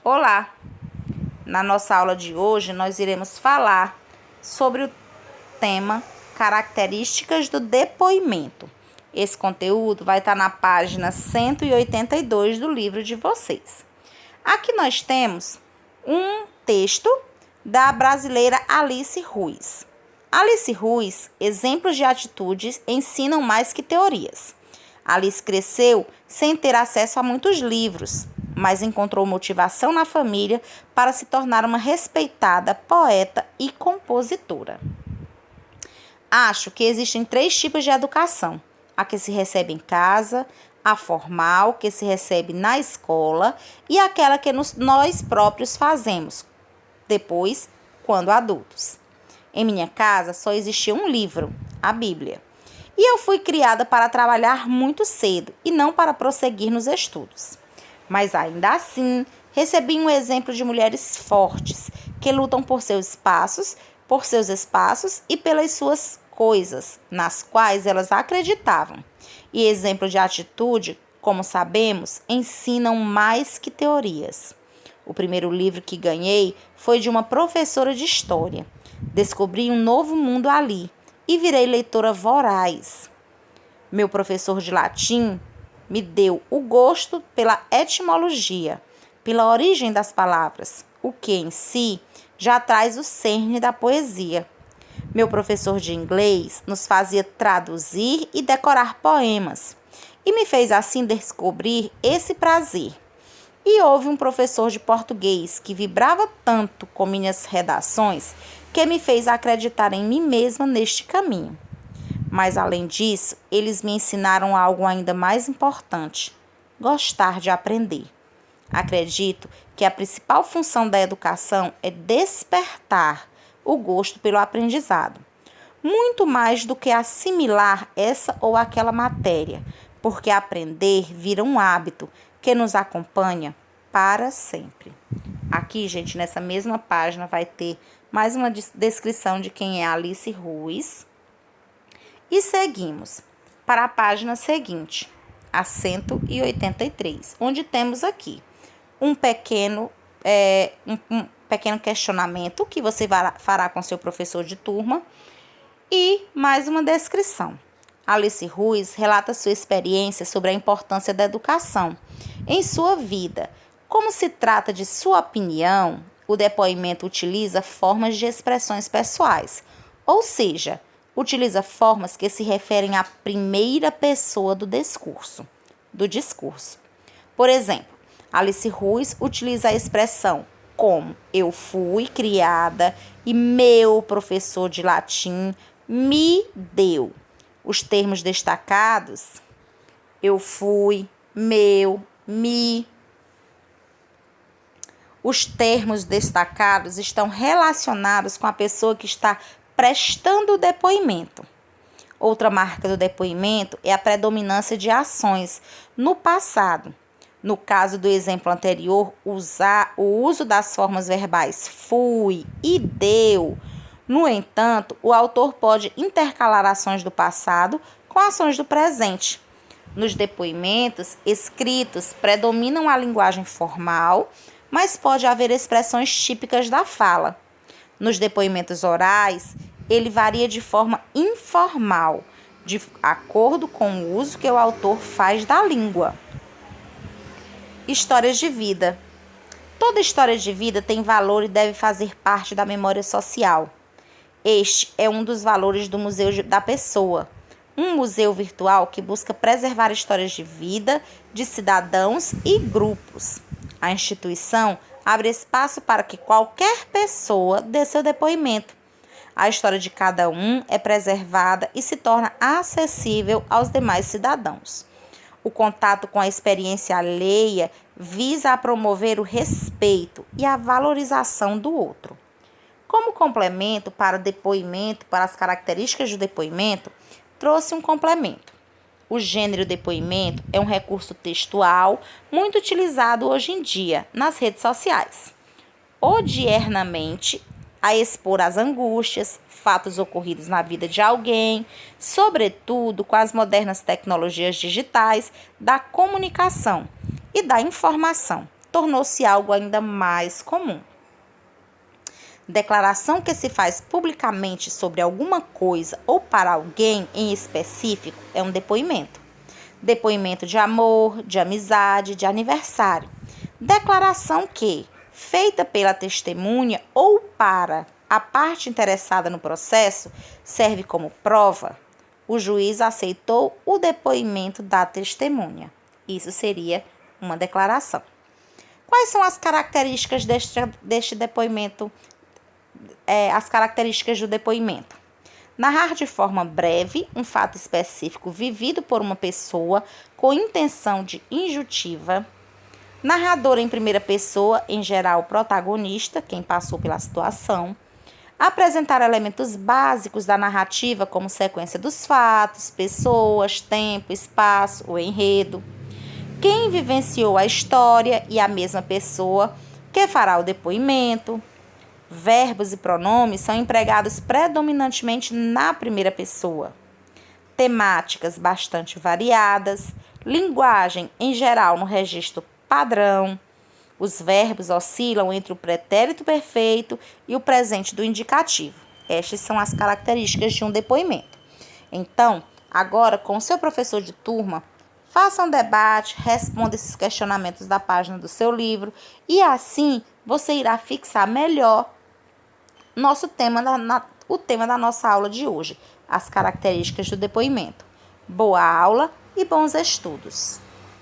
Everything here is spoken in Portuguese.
Olá! Na nossa aula de hoje, nós iremos falar sobre o tema Características do depoimento. Esse conteúdo vai estar na página 182 do livro de vocês. Aqui nós temos um texto da brasileira Alice Ruiz. Alice Ruiz, exemplos de atitudes ensinam mais que teorias. Alice cresceu sem ter acesso a muitos livros, mas encontrou motivação na família para se tornar uma respeitada poeta e compositora. Acho que existem 3 tipos de educação: a que se recebe em casa, a formal, que se recebe na escola, e aquela que nós próprios fazemos, depois, quando adultos. Em minha casa só existia um livro, a Bíblia. E eu fui criada para trabalhar muito cedo e não para prosseguir nos estudos. Mas ainda assim, recebi um exemplo de mulheres fortes que lutam por seus espaços e pelas suas coisas, nas quais elas acreditavam. E exemplo de atitude, como sabemos, ensinam mais que teorias. O primeiro livro que ganhei foi de uma professora de história. Descobri um novo mundo ali e virei leitora voraz. Meu professor de latim me deu o gosto pela etimologia, pela origem das palavras, o que em si já traz o cerne da poesia. Meu professor de inglês nos fazia traduzir e decorar poemas, e me fez assim descobrir esse prazer. E houve um professor de português que vibrava tanto com minhas redações que me fez acreditar em mim mesma neste caminho. Mas, além disso, eles me ensinaram algo ainda mais importante: gostar de aprender. Acredito que a principal função da educação é despertar o gosto pelo aprendizado, muito mais do que assimilar essa ou aquela matéria, porque aprender vira um hábito que nos acompanha para sempre. Aqui, gente, nessa mesma página vai ter mais uma descrição de quem é Alice Ruiz. E seguimos para a página seguinte, a 183, onde temos aqui um pequeno questionamento que você fará com seu professor de turma e mais uma descrição. Alice Ruiz relata sua experiência sobre a importância da educação em sua vida. Como se trata de sua opinião, o depoimento utiliza formas de expressões pessoais, ou seja, utiliza formas que se referem à primeira pessoa do discurso. Por exemplo, Alice Ruiz utiliza a expressão como eu fui criada e meu professor de latim me deu. Os termos destacados, eu fui, meu, me. Os termos destacados estão relacionados com a pessoa que está prestando o depoimento. Outra marca do depoimento é a predominância de ações no passado. No caso do exemplo anterior, o uso das formas verbais fui e deu. No entanto, o autor pode intercalar ações do passado com ações do presente. Nos depoimentos escritos, predominam a linguagem formal, mas pode haver expressões típicas da fala. Nos depoimentos orais, ele varia de forma informal, de acordo com o uso que o autor faz da língua. Histórias de vida. Toda história de vida tem valor e deve fazer parte da memória social. Este é um dos valores do Museu da Pessoa, um museu virtual que busca preservar histórias de vida de cidadãos e grupos. A instituição abre espaço para que qualquer pessoa dê seu depoimento. A história de cada um é preservada e se torna acessível aos demais cidadãos. O contato com a experiência alheia visa a promover o respeito e a valorização do outro. Como complemento para o depoimento, para as características do depoimento, trouxe um complemento. O gênero depoimento é um recurso textual muito utilizado hoje em dia nas redes sociais. Odiernamente, a expor as angústias, fatos ocorridos na vida de alguém, sobretudo com as modernas tecnologias digitais da comunicação e da informação, tornou-se algo ainda mais comum. Declaração que se faz publicamente sobre alguma coisa ou para alguém em específico é um depoimento. Depoimento de amor, de amizade, de aniversário. Declaração que, feita pela testemunha ou para a parte interessada no processo, serve como prova. O juiz aceitou o depoimento da testemunha. Isso seria uma declaração. Quais são as características deste depoimento? As características do depoimento. Narrar de forma breve um fato específico vivido por uma pessoa com intenção de injutiva. Narrador em primeira pessoa, em geral protagonista, quem passou pela situação. Apresentar elementos básicos da narrativa, como sequência dos fatos, pessoas, tempo, espaço, o enredo. Quem vivenciou a história e a mesma pessoa que fará o depoimento. Verbos e pronomes são empregados predominantemente na primeira pessoa. Temáticas bastante variadas. Linguagem, em geral, no registro padrão. Os verbos oscilam entre o pretérito perfeito e o presente do indicativo. Estas são as características de um depoimento. Então, agora, com o seu professor de turma, faça um debate, responda esses questionamentos da página do seu livro e assim você irá fixar melhor o tema da nossa aula de hoje, as características do depoimento. Boa aula e bons estudos!